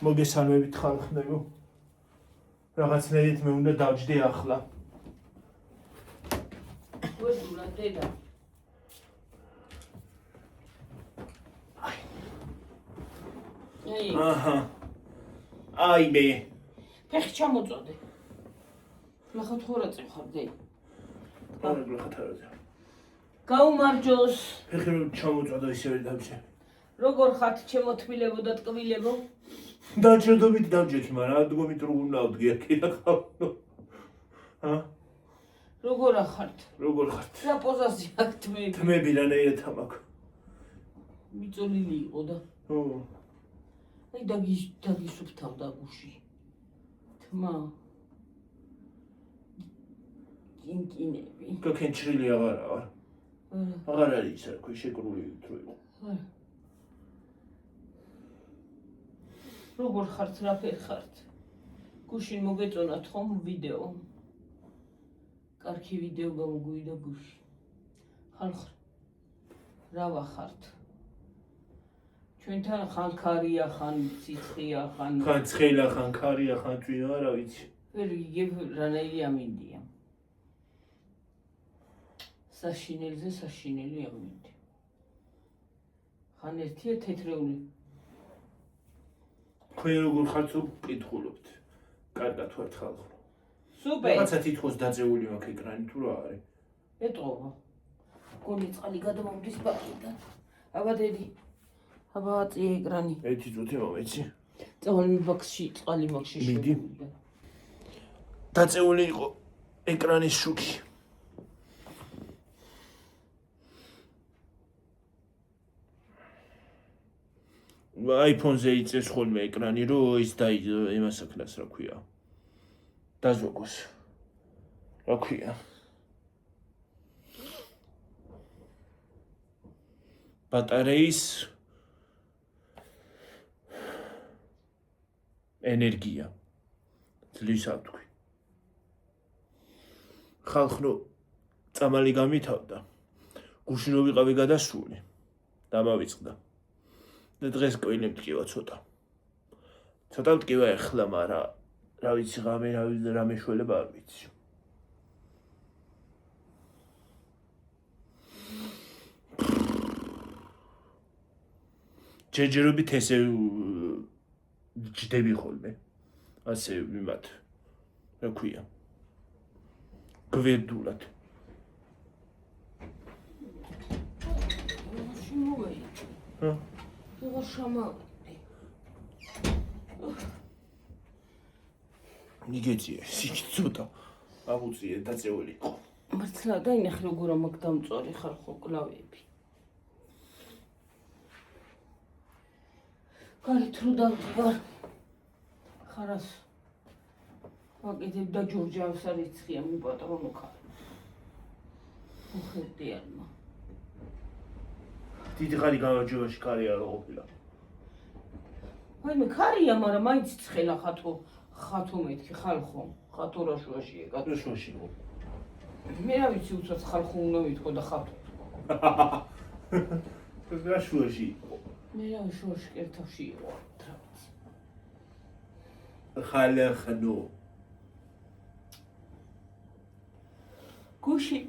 მოგესალმებით ხალხნებო. რაღაცნაირად მე უნდა დავჯდე ახლა. ვეძურა დედა. აჰა. აი მე. ფეხი ჩამოწოდე. ნახოთ ხო რა წიხარ დე. არა გლახათარაზე. გაუმარჯოს. ფეხი რომ ჩამოწოდა ისევე დავჭე. როგორ ხართ ჩემო თბილებო და ტკბილებო? დაჭერდობით დავჭეთ, მაგრამ ადგომით რო უნდა ავდგე აქ ახლა. ჰა? როგორ ახართ? როგორ ხართ? რა პოზაზე აქ თმები? თმები რანაირად ამაკ. მიწოლილი იყო და. ო. აი დაგისუფთავდა გუში. თმა. კინკინები. გაქენჩრილი აღარა. აღარ არის ის რა, ქვი შეკრული რო იყო. როგორ ხართ, რა ფერ ხართ? გუშინ მოგეწონათ ხომ ვიდეო? კარგი ვიდეო გამოგვივიდა გუშინ. ხალხ რა ვახართ? ჩვენთან ხან ქარია, ხან ციცხია, ხან ცხელა, ხან ქარია, ხან წვია, რა ვიცი. ვერ იგებ რანაირი ამინდია. საშინელზე საშინელი ამინდი. ხან ერთია თეთრეული. თქვენ როგორ ხართ ვკითხულობთ. კარგად ვართ ხალხო. სუპერ. რაღაცა თითქოს დაძეული მაქვს ეკრანი თუ რა არის? ეტყობა. გონი წყალი გადმომდის ბაკიდან. აბა დედი. აბა აწია ეკრანი. ერთი წუთი მომეცი. წავალი ბაქსში წყალი მაქვს მიდი. დაწეული იყო ეკრანის შუქი. iPhone-ზე იწეს ხოლმე ეკრანი, რომ ის იმას აქნას, რა ქვია. დაზოგოს. რა ქვია? ბატარეის ენერგია. ძლივს ავთქვი. ხალხო წამალი გამითავდა. გუშინ რო ვიყავი გადასული. დამავიწყდა. და დღეს კვილი მტკივა ცოტა. ცოტა მტკივა ეხლა, მაგრამ რა ვიცი ღამე რა მეშველება არ ვიცი. ჯერჯერობით ესე ჯდები ხოლმე. ასე მიმად. რა ქვია? გვერდულად. ჰა? როგორ შამავდი. ნიგეძია, სიჩი ცოტა აღუწიე დაწეული იყო. მართლა დაინახე როგორ ამაკ დამწორი ხარ ხო კლავიები. გარეთ რო დავდგარ. ხარას. ვაკეთებ და ჯორჯავს არიცხია მიპატრონო ხარ. უხერდიანმა. დიდი ხანი გამარჯვებაში კარიერა რო ყოფილა. ვაიმე ქარია, მაგრამ მაინც ცხელა ხათო მეთქი ხალხო. ხათორაშუაში კატრაშუაში იყო. მე რა ვიცი უცად ხალხო უნდა ვითქო და ხათო. კატრაშუაში იყო. მე რა შუაში კერთავში იყო, რა ვიცი. ხალხნო. გუში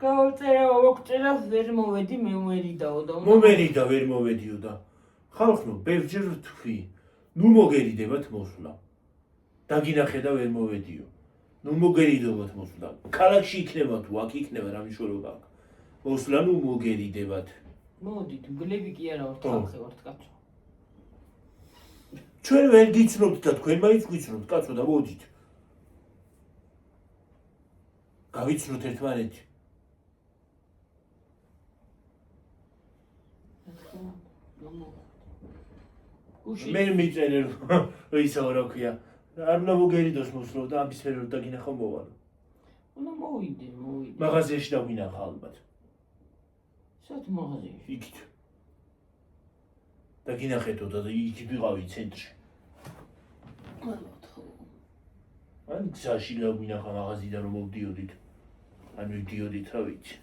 გავწერა მოგწერა ვერ მოვედი მე მერიდაო და მომერიდა ვერ მოვედიო და ხალხო ბევრჯერ თქვი ნუ მოგერიდებათ მოსვლა დაგინახე და ვერ მოვედიო ნუ მოგერიდებათ მოსვლა ქალაქში იქნება თუ აქ იქნება რა მნიშვნელობა აქვს მოსვლა ნუ მოგერიდებათ მოდით გლები კი არა ვართ ხალხი ვართ კაცო ჩვენ ვერ გიცნობთ და თქვენ მაინც გვიცნობთ კაცო და მოდით გავიცნოთ ერთმანეთი მე მიწერე რომ ისე რა ქვია არ უნდა მოგერიდოს მოსვლა და ამის ფერო დაგინახო მოვალო უნდა მოვიდე მაღაზიაში დავინახა ალბათ სად მაღაზიაში იქით დაგინახეთო და იქით ვიყავი ცენტრში ალბათ ხო ან გზაში დავინახა მაღაზიიდან რომ მოვდიოდით ან ვიდიოდით რა ვიცი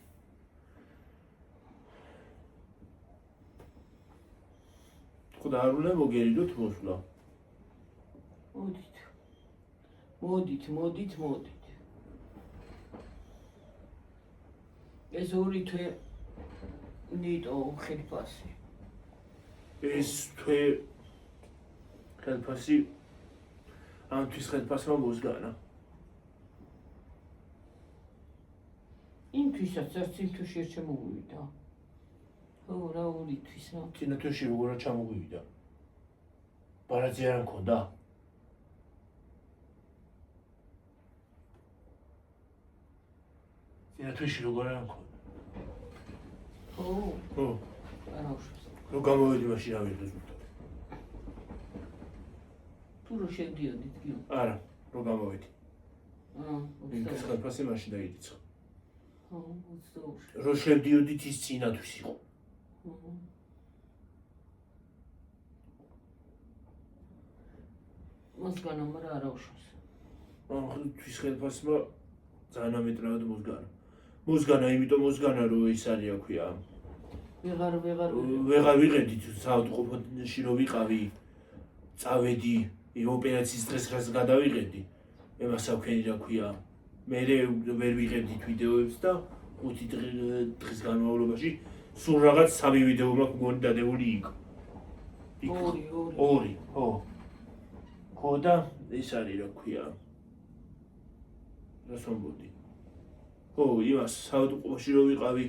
ხოდა არ უნდა მოგერიდოთ მოსვლა. მოდით. ეს ორი თვე ნიტო ხელფასი. ეს თვე ხელფასი ამ თვის ხელფასმა მოსგანა. იმ თვისაც არც იმ თვეში არ ჩამოვიდა. ხო, რა ორი თვის რა. წინა თვეში როგორ არ ჩამოვიდა? ბარაძი არ მქონდა? წინა თვეში როგორ არ მქონდა? ხო. არა უშავს. რო გამოვედი მაშინ ავიღე ზუსტად. თუ რო შევდიოდით გიო. არა, რო გამოვედი. იმ თვის 22. ხელფასი მაშინ დაიდიცხა. ხო, 22. რო შევდიოდით ის წინა თვის იყო. მოსგანა, მაგრამ არა უშავს. ამ თვის ხელფასმა ძალიან ამეტრად მოსგანა. მოსგანა, იმიტომ მოსგანა, რომ ის არის აქვია. ვეღარ ვეღარ ვიყედით საავადმყოფოში რო ვიყავი. წავედი ოპერაციის დღეს რაც გადავიყედი. ემას აქვენი რა ქვია. მე ვერ ვიყედით ვიდეოებს და 5 დღის განმავლობაში სულ რაღაც 3 ვიდეო მაქვს მგონი დადებული იქ. ორი, ხო. ხო და ეს არის რა ქვია. რას ვამბობდი? ხო, იმას საავადმყოფოში რო ვიყავი.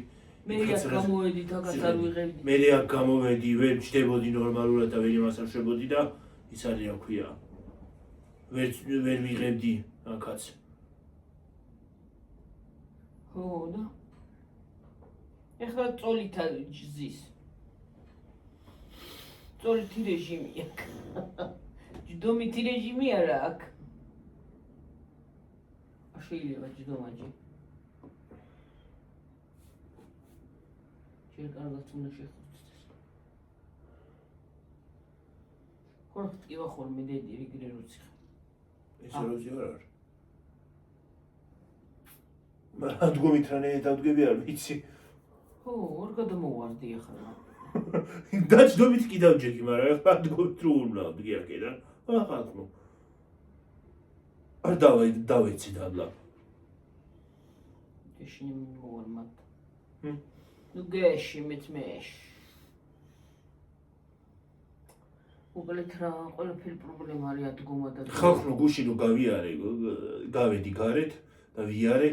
მე აქ გამოვედი თაგაც არ ვიღებდი. მე აქ გამოვედი, ვერ ჯდებოდი ნორმალურად და ვერ იმას არ შვებოდი და ის არის რა ქვია. ვერ ვიღებდი აქაც. ხო და ეხლა წოლით ზის. წოლითი რეჟიმი აქვს. ჯდომითი რეჟიმი არა აქვს. შეიძლება ჯდომაჯი. ჯერ კარგად უნდა შეხუცდეს. ხო, ტკივა ხოლმე დედი რიგრე როცი. ეს როძი არ არის. მაგრამ დგომით რანე დავდგები არ ვიცი. ხო, ორ გადამოვარდი ახლა. დაჯდომით კი დავჯექი, მაგრამ ახლა დგომით რო უვლავდი აქედან. ახლა ხო. არ დავეცი დაბლა. ეშინი მოვარმატ. ნუ გეში მეც. უბრალოდ რა ყველაფერი პრობლემა არის ადგომა და ხალხო გუში რო გავიარე, გავედი გარეთ და ვიარე,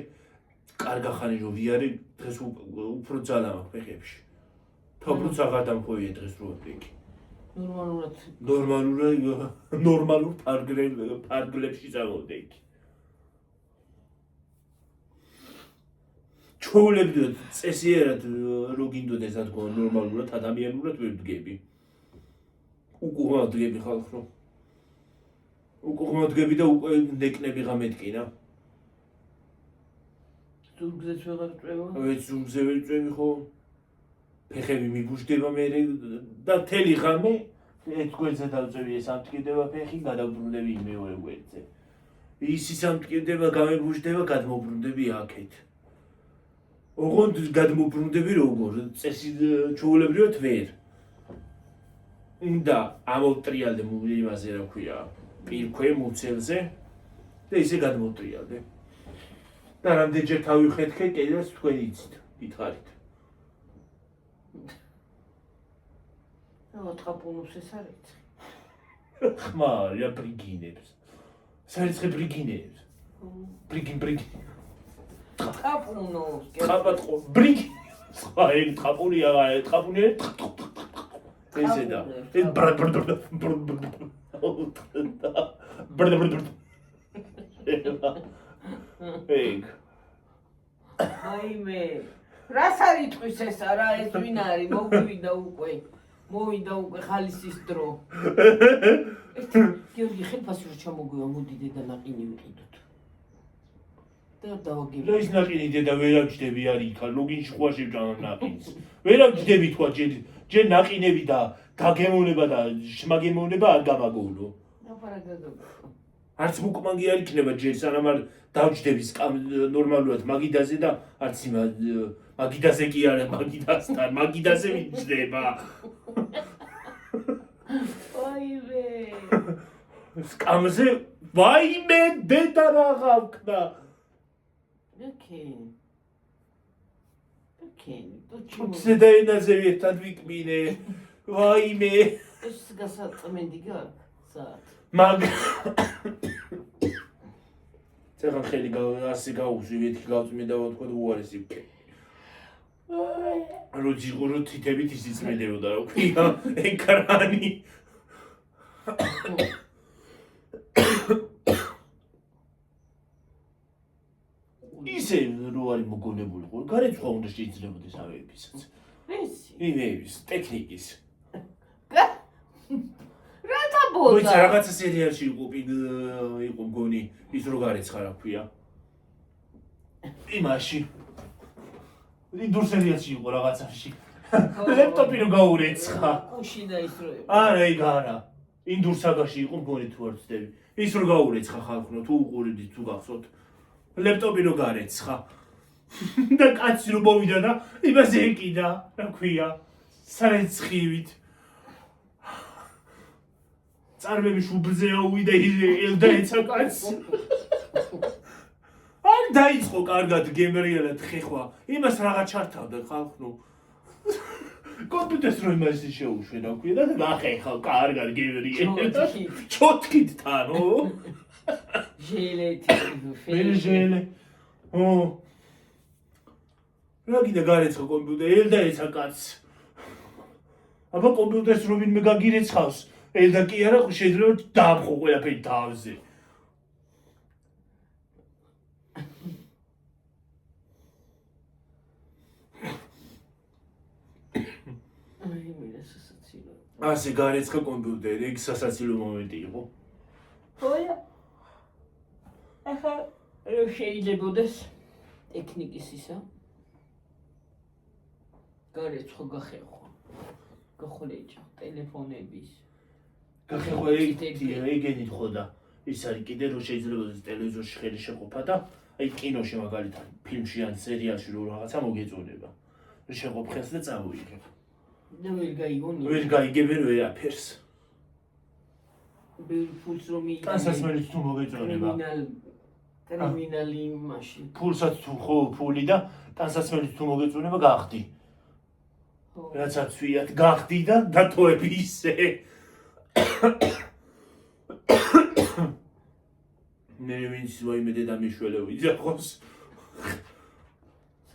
კარგა ხანი რო ვიარე, დღეს უფრო ძალა მაქვს ფეხებში. თაფლიც აღარ დამხვევია დღეს რო ვიყი. ნორმალურ ფარგლებში წავედი იქ. ჩოვლებდით წესიერად რო გინდოდეს ადგომა ნორმალურად ადამიანურად ვერ ვდგები. უკუღმა ვდგები ხალხო. უკუღმა ვდგები და უკვე ნეკნები გამეთკინა. ზურგზეც ვეღარ წვევა. ზურგზე ვერ წვევი ხო. ფეხები მიბუშდება მე და მთელი ღამე ეს გვერდზე დავწევი ეს ამტკიდება ფეხი, გადავბრუნდები მეორე გვერდზე. ის ამტკიდება, გამებუშდება, გადმოbrunდები აქეთ. ოღონდ გადმოbrunდები როგორ? წესი ჩაულებრივად ვერ. და ამოვტრიალდე იმაზე რა ქვია, პირქვე მუცელზე და ისე გადმოვტრიალდე. და რამდენჯერ თავი ვხედქე, კიდევაც თქვენ იცით, გითხარით. თხაპუნუს ეს არის. ხმარია ბრიგინებს. საერთოდ ბრიგინებს. ბრიგინ. თხაპუნუს. თხაპატყო ბრიგი. სხვა ეგ თხაპუნია, თხაპუნია. ესე და. ეს ეგ. აიმე. რას არის თქვის ეს არა ეს ვინ არის? მოვიდა უკვე ხალისის დრო. გიორგი ხელფასი რო ჩამოგვივა, მოდი დედა ნაყინი ვიყიდოთ. და დავაგებ. ის ნაყინი დედა ვერ აღჯდები არის იქა, ლოგინში ხوار შევჭამა ნაყინს. ვერ აღჯდები თქვა ჯერ ნაყინები და გაგემოვნება და შმაგემოვნება არ გამაგოვლო. არც მუკმანგი არ იქნება ჯერ სანამ არ დავჯდები ნორმალურად მაგიდაზე და არც მაგიდაზე კი არა მაგიდასთან, მაგიდაზე ვიჯდება. ვაიმე. სკამზე ვაიმე დედა რა გავქნა. ოკეი. თუცე და ენაზე ერთად ვიკმინე. ვაიმე. ეს გასაწმენდი გაქვს საათ. მაგ ცეხა ხელი ასე გაუშვით გავწმინდა ვთქვა უარესი ვქე. როჯი ყურო თითებით ისიწმედებოდა რა ქვია ეკრანი. ისე რო არის მოგონებულიყო, გარეთ სხვა უნდა შეიძლებოდეს ავეებისაც. ესი. იმეების, ტექნიკის. რათა ბოდა? მოიცა რაღაცა სერიალში იყო მგონი, ის რო გარეთ ხარ აქვია. იმაში. ინდურ სერიალში იყო რაღაცაში. ლეპტოპი რო გაურეცხა. კუშინა ის რო. არა, ეგ არა. ინდურ საგაში იყო მგონი თუ არ ვცდები. ის რო გაურეცხა ხალხო, თუ უყურებდით, თუ გახსოვთ. ლეპტოპი რო გარეცხა. და კაცი რო მოვიდა და იმაზე ეკიდა, რა ქვია, სარეცხივით. წარმები შუბლზე აუვიდა ელდა ეცა კაცს. არ დაიწყო კარგად გემრიელად ხეხვა. იმას რაღაც ჩართავდა ხალხო. კომპიუტერს რო იმას შეუშვე რა ქვია და ნახე კარგად გემრიელად. ჩოთკით თანო. ჟელეთი. ჟელე. რა გინდა გარეცხა კომპიუტერი ელდა ეცა კაცს. აბა კომპიუტერს რო ვინმე გაგირეცხავს. ელდა კი არა შეიძლება დაამხო ყველაფერი თავზე. ასე გარეცხა კომპიუტერი, ეგ სასაცილო მომენტი იყო. ხოია. ახლა რო შეიძლებოდეს ტექნიკის ისა. გარეცხა გახერხო. გახოლეჭა ტელეფონების. გახერხო ეგენით ხოდა. ის არის კიდე რო შეიძლებოდეს ტელევიზორში ხელი შეყოფა და აი კინოში მაგალითად ფილმში ან სერიალში რო რაღაცა მოგეწონება. შეყოფ ხელს და წავიღებ. და ვერ გაიგონი. ვერ გაიგებენ ვერაფერს. ბევრი ფულს რომ მიიღე. ტანსაცმელიც თუ მოგეწონება. ტერმინალი იმაში. ფულსაც თუ ხო ფული და ტანსაცმელიც თუ მოგეწონება გახდი. რასაც ვიათ გახდი და დათოები ისე. მე ვინც ვაიმე დედა მიშველე ვიძახოს.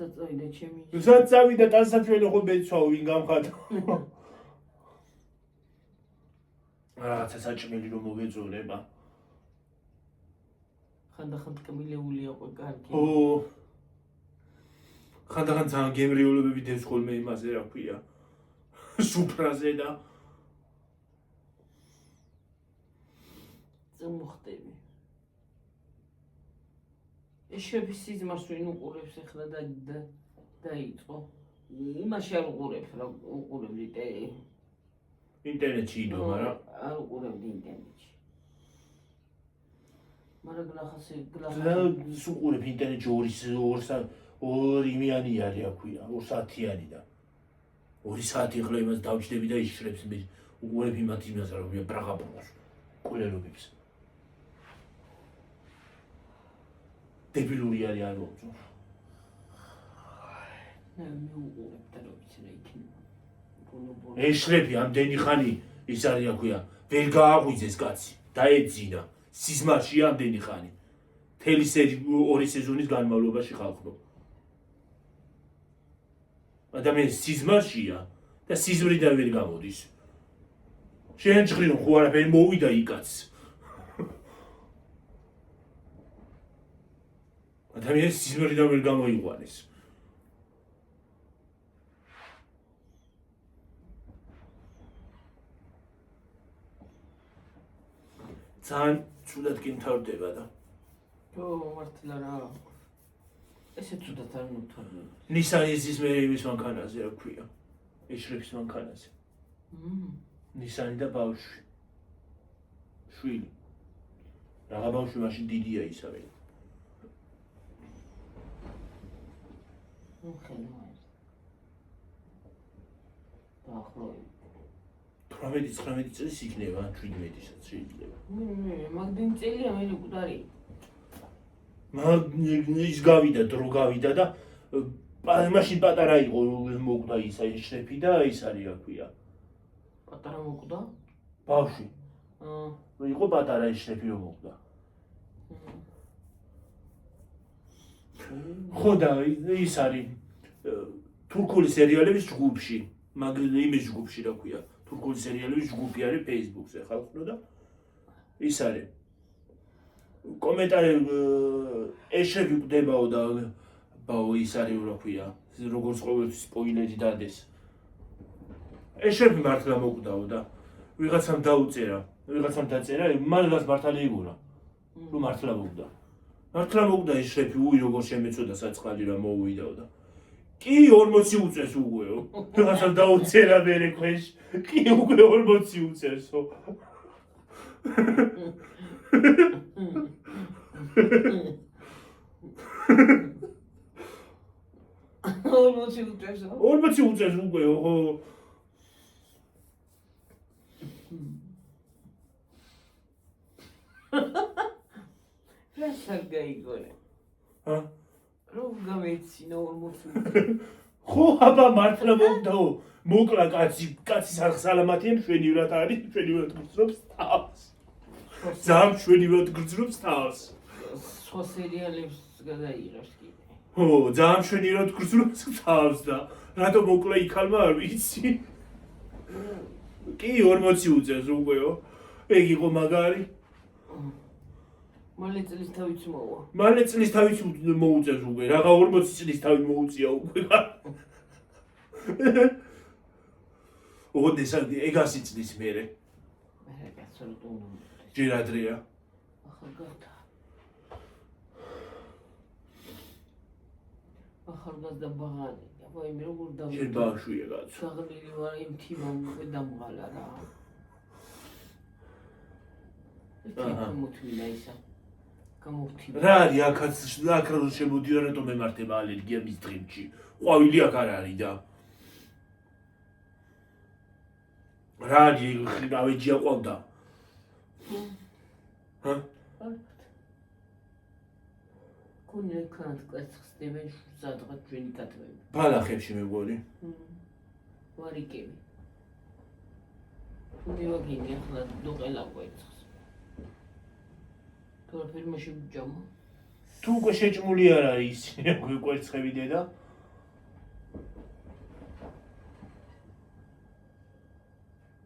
საწავიდა ჩემი. საწავიდა ტანსაცმელი ხო მეცვაო ვინ გამხადა. რაღაცა საჭმელი რომ მოგეწონება. ხანდახან კმილეული იყო კარგი. ხანდახან ძალიან გემრიელებები დევს ხოლმე იმაზე რა ქვია. სუფრაზე და მოხდები. ეშების სიზმარს ვინ უყურებს ახლა და დაიწყო. იმაში არ უყურებს რა უყურებდი ინტერნეტში იდო, მაგრამ არ უყურებდი ინტერნეტში. მაგრამ გლახასი უყურებ ინტერნეტში 2 იმიანი არის აქვია, 2 საათიანი და 2 საათი ახლა იმას დავჭდები და იშრებს მე უყურებ იმას რომ ბრაღაპროს კულერობებს. დებილური არის არ ვამბობ. მე უყურებ და რო ვიცი რა იქნება. ეშრები ამდენი ხანი ის არის აქვია, ვერ გააღვიძეს კაცი, დაეძინა. სიზმარში ამდენი ხანი. მთელი 2 სეზონის განმავლობაში ხალხო. ადამიანი სიზმარშია და სიზმრიდან ვერ გამოდის. შეენჭრინო ხო არაფერი მოვიდა იქაც. ადამიანი სიზმრიდან ვერ გამოიყვანეს. ძალიან ცუდად კი მთავრდება და მართლა რა. ესე ცუდად არ მთავრდება. ნისანის მე იმის მანქანაზე რა ქვია. ეშრების მანქანაზე. ნისანი და ბავშვი. შვილი. რაღა ბავშვი მაშინ დიდია ისავე. ნუ ხელმოერთ. დაახლოებით. 18-19 წლის იქნება, 17-საც შეიძლება. მაგდენი წელია მე უკდარი. ის გავიდა, დრო გავიდა და მაშინ პატარა იყო მოკვდა ის შრეფი და ის არის რა ქვია. პატარა მოკვდა? ბავშვი. იყო პატარა ის შრეფი რომ მოკვდა. ხო და ის არის თურქული სერიალების ჯგუფში, მაგრამ იმის ჯგუფში რა ქვია. თურქული სერიალების ჯგუფი არის Facebook-ზე ხალხო და ის არის. კომენტარი ეშები გვდებაო და ბაო ის არის რა ქვია. როგორც ყოველთვის სპოილერი დადეს. ეშები მართლა მოკვდაო და ვიღაცამ დაუწერა, ვიღაცამ დაწერა, მაგას მართალი იგურა. რომ მართლა მოკვდა. მართლა მოკვდა ეს შეფი, როგორ შემეწოდა საწყალი რა მოუვიდაო და კი 40 უწეს უგეო. ვიღაცამ დაუწერა მერე ქვეშ. კი უკვე 40 უწესო. ორბაცი უწეს უგეო, ხო. რასაკ გაიგონე? რომ გამეცინა 40. ხო, აბა მართლა მოგდაო. მოკლა კაცის სალამათია მშვენივრად არის, მშვენივრად გრძნობს თავს. ზამ მშვენივრად გრძნობს თავს. სხვა სერიალებს გადაიღებს კიდე. ხო, ზამ მშვენივრად გრძნობს თავს და რატო მოკლა იქალმა არ ვიცი. კი 40 უწევს უყეო. ეგ იყო მაგარი. მალე წლის თავიც მოვა. მალე წლის თავიც მოუწევს უკვე. რაღა 40 წლის თავი მოუწია უკვე. ოდეს ეგასი წლის მერე. მე კაცო რომ ჯერ ადრეა. ახალგაზრდა. ახალგაზრდა ბაღანი. აბა იმ როგორ დავიწყე. შენ ბავშვია კაცო. საღლილი ვარ იმ თიმამ უკვე დამღალა რა. გამოთმინა ისა. გამოვთინა. რა არის აქაც აქ რო შემოდიო რატომ მემართება ალერგია მის დღემში. ყვავილი აქ არ არის და რა არის ავეჯია ყვავდა. ჰა? კონე კანტ კაცხსდებენ სადღაც ჩვენი კატები. ბალახებში მეგონი. ვარიკები. მე ვაგინე ახლა დოყელა ყვეცხს. თორე ფირმაში ვჯამა. თუ უკვე შეჭმული არ არის უკვე კვერცხები დედა.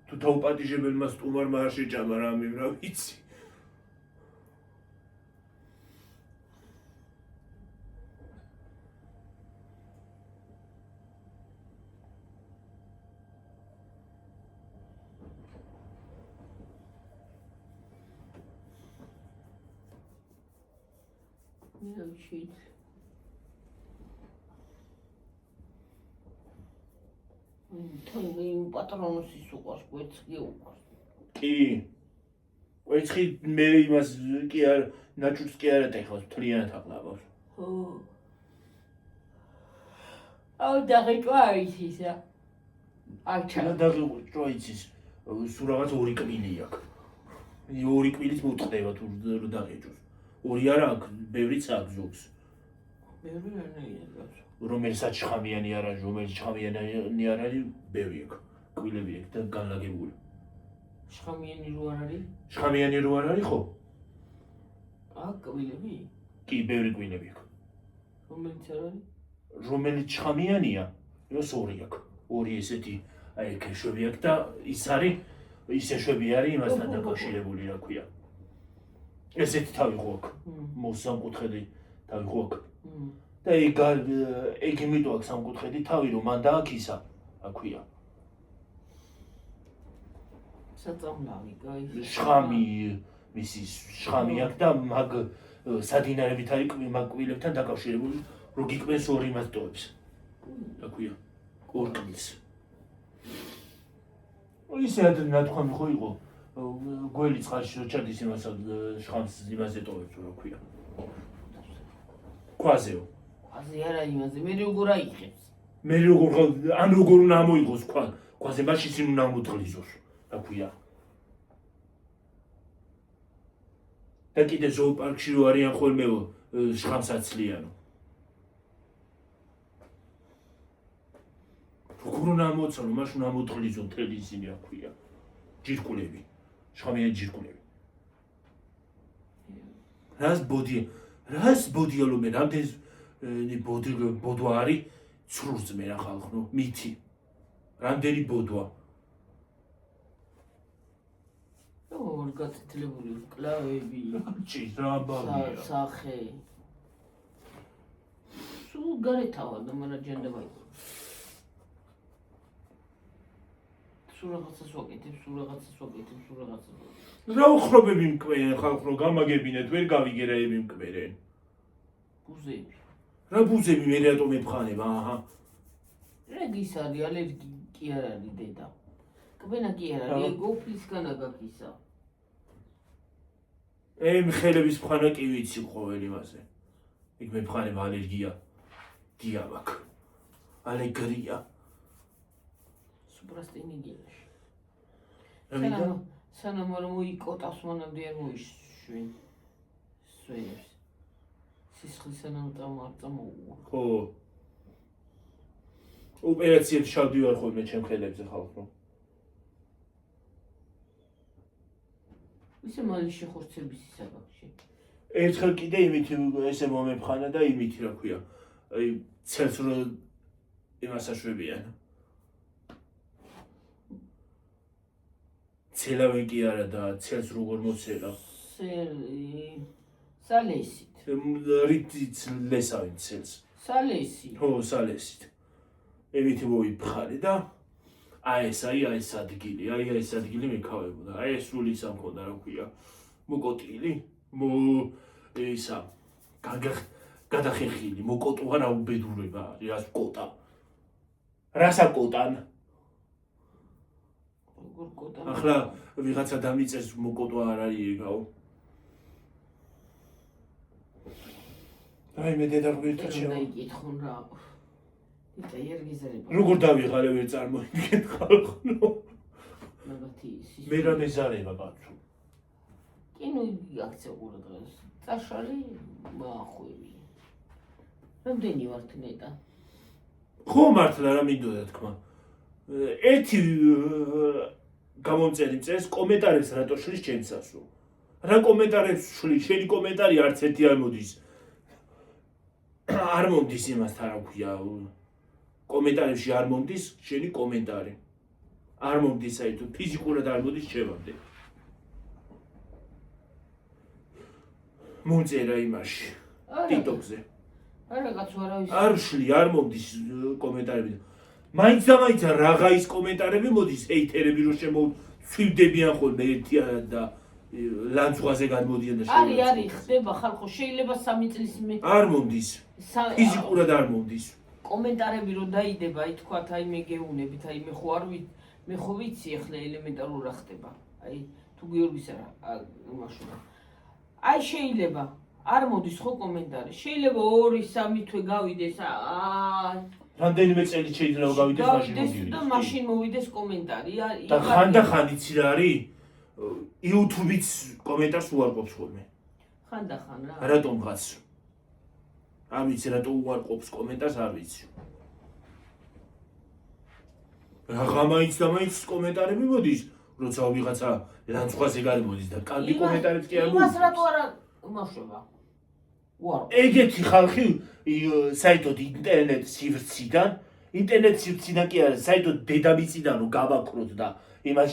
თუ თავპატიჟებელმა სტუმარმა არ შეჭამა რამე რა ვიცი. No shit. თუნდინ პატრონოსის უყავს კვეცხი უყავს. კი. კვეცხი მე იმას კი არ ნაჭუს კი არ ატეხავს მთლიანად აყლავავს. ხო. აუ დაღიჭვა არის ისა. აჩა. დაღიჭვა იცის. სულ რაღაც 2 კვილი აქვს. 2 კვილის მოწყდება თუ დაღიჭოს. 2 არა აქვს, ბევრიც აქვს ზოგს. ბევრი არაა. რომელსაც შხამიანი არ არის, რომელიც შხამიანი არ არის, ბევრი აქვს. კვილები აქვს და განლაგებული. შხამიანი რო არ არის? შხამიანი რო არ არის ხო? აქ კვილები? კი, ბევრი კვილები აქვს. რომელიც არ არის? რომელიც შხამიანია, იმას 2 აქვს. 2 ესეთი აი ქეშვები აქვს და ის არის ისე შვები არის იმასთან დაკავშირებული, რა ქვია. ესეთი თავი ხო აქვს. მოსამკუთხედი თავი ხო აქვს. და ეგ იმიტომ აქვს სამკუთხედი თავი, რომ მან დააქვს ისა, რა ქვია. საწამლავი, გაი. შხამი, მისი შხამი აქვს და მაგ სადინარებით არის მაგ კვილებთან დაკავშირებული, რომ გიკვენს 2 მასტოებს. რა ქვია? 2 კვილს. ისე ნათქვამი ხო იყო, გველი წყალში რო ჩადის იმას შხამს იმაზე ტოვებს, რა ქვია. ქვაზეო. აზე არა იმაზე, მე როგორ აიღებს? მე როგორ უნდა ამოიღოს ქვაზე, მაშინ ისინი უნდა მოძღლიზოს. რა ქვია. და კიდე ზოოპარკში რო არიან ხოლმე შხამსაცლიანო. როგორ უნდა ამოცანო, მაშინ უნდა ამოწყლიზო მთელი ისინი რა ქვია. ჯირკულები, შხამიანი ჯირკულები. რას ბოდიალობენ, რამდენი ბოდვა არის ცრუზმენ ახალხნო, მითი. რამდენი ბოდვა. ორ გაწითლებული კლავები, რა ამბავია. სახე. სულ გარეთავა და მარა ჯანდება იყო. სულ რაღაცას ვაკეთებ, სულ რაღაცას ვაკეთებ, სულ რაღაცას. რა უხრობები მკვერენ ხალხო, გამაგებინეთ, ვერ გავიგერაები მკვერენ. ბუზები. რა ბუზები მე რატომ მეფხანება, აჰა. რეგის არის, ალერგი კი არ არის დედა. კბენა კი არ არის, გოფლისგან აგაკისა. ხელების მხანა კი ვიცი ყოველ იმაზე. იქ მეფხანება ალერგია. დიაბაკ. ალეგრია. სუპრასტინი გილაში. ამიტომ სანამ არ მოიკოტავს მანამდე არ მოიშვენ. სვენებს. სისხლის სანამ წამოუვა. ხო. ოპერაციებს შავდივარ ხოლმე ჩემ ხელებზე ხალხო. ისე მალე შეხორცების ისაბაკში. ერთხელ კიდე იმით ესე მომეფხანა და იმით რა ქვია. აი ცელს რო იმას აშვებიან. ცელავენ კი არა და ცელს როგორ მოცელა. სალესით. რითიც ლესავენ ცელს. სალესი. ხო, სალესით. ემით მოიფხარე და აი ეს ადგილი, ეს ადგილი მეკავებოდა. აი ეს სული ისა მქონდა რა ქვია. მოკოტილი, ისა გადახეხილი, მოკოტვა რა უბედურება არის, რას კოტა. რასა კოტან? როგორ კოტა? ახლა ვიღაცა დამიწეს მოკოტვა არ არის ეგაო. აი მე დედა გვერდით შევა. დაიკითხონ რა. იტა ერგიზერება. როგორ დავიღალე ვერ წარმოიდგენ ხალხო. მაგათი ის. მე რა მეზარება ბაცო. კინო აქცია ყურადღებას. წაშალი მახვევი. რამდენი ვართ ნეტა? ხო მართლა რა მინდოდა თქმა. ერთი გამომწერი მწერს კომენტარებს რატო შლის ჩემსასო. რა კომენტარებს შლის? შენი კომენტარი არც ერთი არ მოდის. არ მომდის იმასთან რა ქვია. კომენტარებში არ მომდის შენი კომენტარი. არ მომდის საერთოდ ფიზიკურად არ მოდის ჩემამდე. მომწერა იმაში TikTok-ზე. არა კაცო არავის არ შლი, არ მომდის კომენტარები. მაინც და მაინც რაღაცა კომენტარები მოდის, ჰეითერები რო შემოვცვივდებიან ხოლმე ერთიანად და ლანძღვაზე გადმოდიან და არის ხდება ხალხო შეიძლება 3 წლის მე არ მომდის. ფიზიკურად არ მომდის. კომენტარები რო დაიდება, აი თქვათ აი მე გეუნებით, აი მე ხო ვიცი ახლა ელემენტარულ რა ხდება. აი თუ გიორგის არა იმაშულა. აი შეიძლება არ მოდის ხო კომენტარი. შეიძლება 2-3 თვე გავიდეს რამდენიმე წელი შეიძლება გავიდეს მაშინ და მაშინ მოვიდეს კომენტარი. და ხან იცი რა არის? YouTube-იც კომენტარს უარყოფს ხოლმე. ხან რა. რატომღაც? არ ვიცი რატო უარყოფს კომენტარს, არ ვიცი. რაღა მაინც და მაინც კომენტარები მოდის, როცა ვიღაცა ლანძღვაზე გადმოდის და კარგი კომენტარიც კი არ მოდის. იმას რატო არა უმაშვება? ეგეთი ხალხი საერთოდ ინტერნეტ სივრციდან კი არა, საერთოდ დედამიწიდან რო გავაქროთ და იმას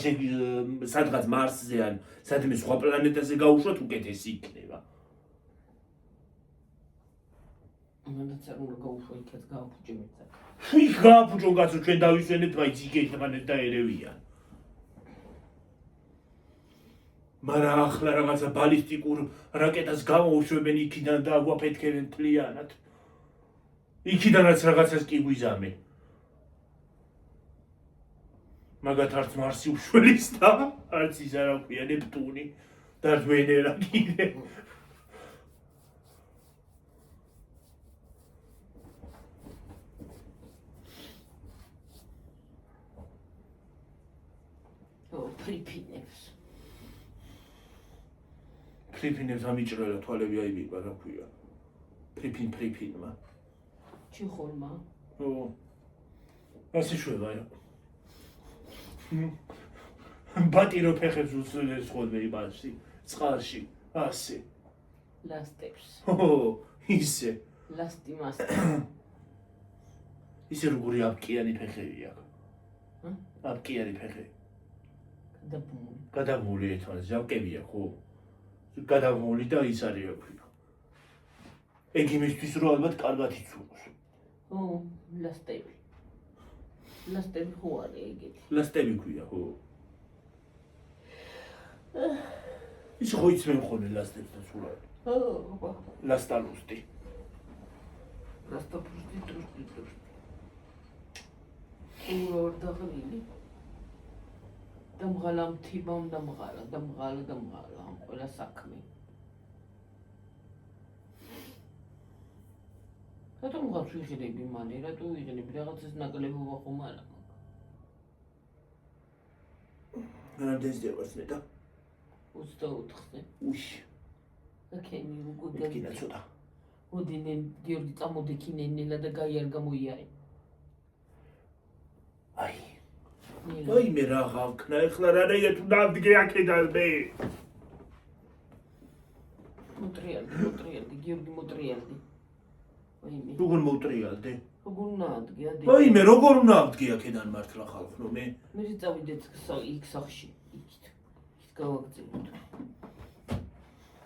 სადღაც მარსზე ან სადმე სხვა პლანეტაზე გავუშვათ უკეთესი იქნება. მანდაც არ უნდა გავუშვა იქაც გავაფუჭებთ აქ. იქ გააფუჭო კაცო ჩვენ დავისვენეთ მაინც იქ ერთმანეთ და ერევიან. მაგრამ ახლა რაღაცა ბალისტიკურ რაკეტას გამოუშვებენ იქიდან და აგვაფეთქებენ მთლიანად. იქიდანაც რაღაცას კი გვიზამენ. მაგათ არც მარსი უშველის და არც ის არა ქვია ნეპტუნი და ვენერა კიდე. ფრიფინებს ამიჭრელა თვალები აიბირა რა ქვია. ფრიფინმა. ჩიხოლმა. ო. ასე შვება. ბატირო ფეხებს უცვლეს ხოლმე იმაში, წყალში, ასე. ლასტებს. ო, ისე. ლასტი მასტი. ისე როგორი აპკიანი ფეხები აქვს. აპკიანი ფეხები. გადაბმული ერთმანეთს ჟავკებია ხო? გადაბმული და ის არის აქვია. ეგ იმისთვის რომ ალბათ კარგად იცუროს. ო, ლასტები. ლასტები ხო არის ეგეთი. ლასტები ქვია ხო? ის ხო იცმენ ხოლმე ლასტებს და სულად. ო, ლასტალუსტი. ლასტაპუსტი ტრუსტი. ორ დაღლილი. დამღალა მთიბამ დამღალა ამ ყველა საქმე. რატომ გავს ვიღირები მალე? რატო ვიღირები? რაღაცას ნაკლებობა ხომ არა მაქვს. რამდენს დევას ნეტა? 24-ზე. უიშ. აკენი მეთქინა ცოტა. მოდინენ გიორგი წამოდექინენელა და გაიარგა მოიარე. აი. აი მე რა გავქნა ეხლა რა თუ დავდგე აქედან მე. მოტრიალდი, გიორგი მოტრიალდი. ვაიმე. როგორ მოუტრიალდე? როგორ უნდა ადგე ადი? აი მე როგორ უნდა ავდგე აქედან მართლა ხალხო მე? მე წავიდეთ იქ სახში. იქით გავაგზავნოთ.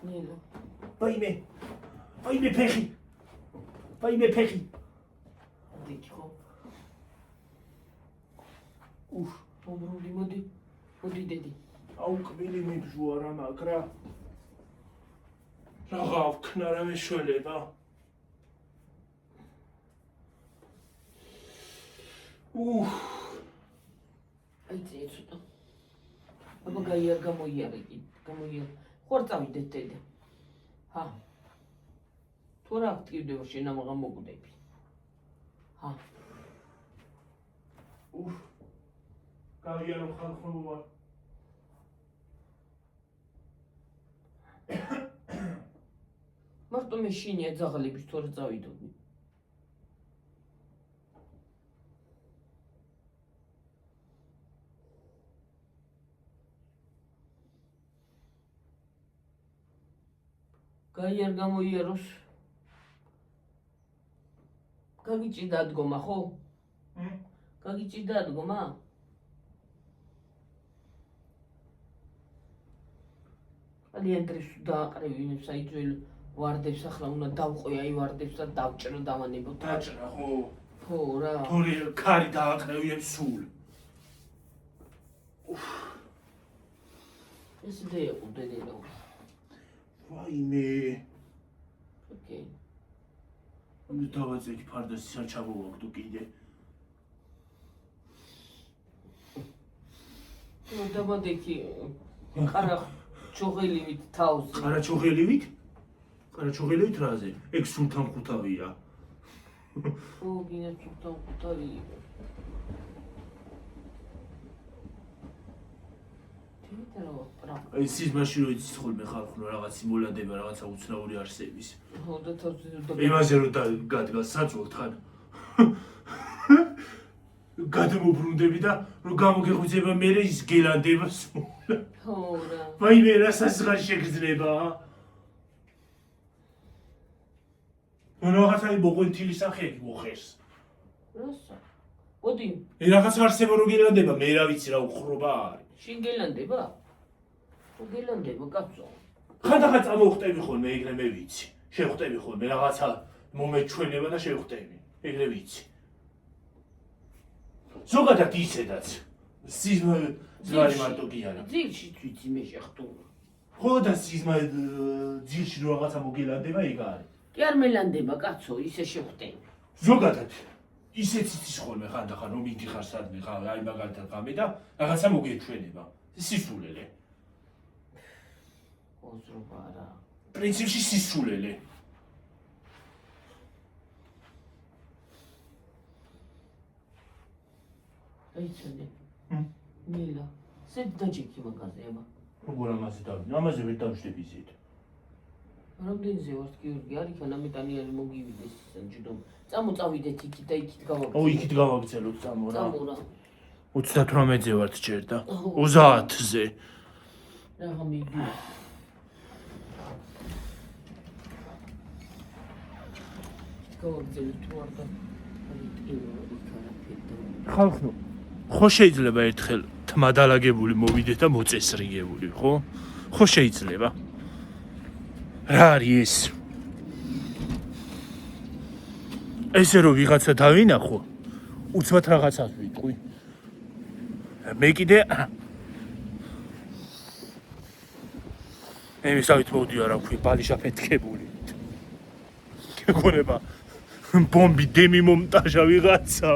ნელა. ვაიმე ფეხი. ვაიმე ფეხი. დიქი ხო? უფ, მოდი დედი. აუ კბილი მიბჟვა რა მაგრა. რა გავქნა რა მეშველება. უფ. აი ცოტა. აბა გაიარგა მოიარე კი. ხო არ წავიდეთ დედა. ჰა. თუ რა აქტივდება შენ ამაღა მოგვდები. ჰა. უფ. გავიარო ხალხობა. მარტო მე შინია ძაღლების თუ რა წავიდოდი. გაიარგა მოიაროს. გაგიჭირდა დგომა ხო? გაგიჭირდა დგომა? ალიანტრეს დააყრევინებს აი ძველ ვარდებს ახლა უნდა დავყვე აი ვარდებს და დავჭრო დავანებო. დაჭრა ხო? ხო რა. თორე ქარი დააყრევინებს სულ. ეს იდეა უდედა. ვაიმე. ოკეი. ამ დავაწყე ფარდას საჩაბოვაგდო კიდე. ნუ დამადექი ყარა ჩოღელივით თავს. ყარა ჩოღელივით? ყარა ჩოღელივით რაზე? ეგ სულთან ხუთავია. ო გინდა სულთან ხუთავია. აი სიზმაში რო იცის ხოლმე ხალხო რაღაც სიმულადება რაღაცა უცნაური არსების. ხო და თავზე იმაზე რომ გადგა საწოლთან. გადმობრუნდები და რომ გამოგეღვიძება მე ის გელანდება სულ. ხო რა. ვაიმე რა საზღარი შეგრძნება. რაღაცა მოყვენთილი სახე მოხეს. რასა? მოდი. რაღაც არსება რო გელანდება მე რა ვიცი რა უხრობა არის. შენ გელანდება? გელანდება კაცო. ხანდახან წამოვხტები ხოლმე ეგრე მე ვიცი. შევხტები ხოლმე რაღაცა მომეჩვენება და შევხტები. ეგრე ვიცი. ზოგადად ისედაც. სიზმა ზვარი მარტო კი არა. ძილში ვიცი მე შეხტულა. ხო და სიზმა ძილში რო რაღაცა მოგელანდება ეგ არის. კი არ მელანდება კაცო, ისე შევხტები. ზოგადად ისეც იცის ხოლმე ხანდახან რომ მიდიხარ სადმე აი მაგალითად ღამე და რაღაცა მოგეჩვენება. სისულელე. ოზრობა რა. პრინციპში სისულელე. აიცოდე. ნელა. სედ დაჭიქი მაგაზე აბა. როგორ ამაზე დავი? ამაზე ვერ დავშტები ისეთ. რამდენზე ვართ გიორგი? არის ანამეტანიანი მოგივიდეს ჯდომ. წამოწავიდეთ იქით და იქით გავაგზავნოთ. ო იქით გავაგზავნოთ წამო რა. წამო რა. 38-ზე ვართ ჯერდა. 30-ზე. რაღა მიდი. გავაგზავნოთ თუ არ და ხალხო, ხო შეიძლება ერთხელ თმადალაგებული მოვიდეთ და მოწესრიგებული, ხო? ხო შეიძლება. რა არის ეს? ესე რომ ვიღაცა დავინახო, უცბად რაღაცას ვიტყვი. მე კიდე მისავით მოვდივარ აქვე ბალიჟა ფეთქებული. გეგონება ბომბი დემიმონტაჟა ვიღაცა.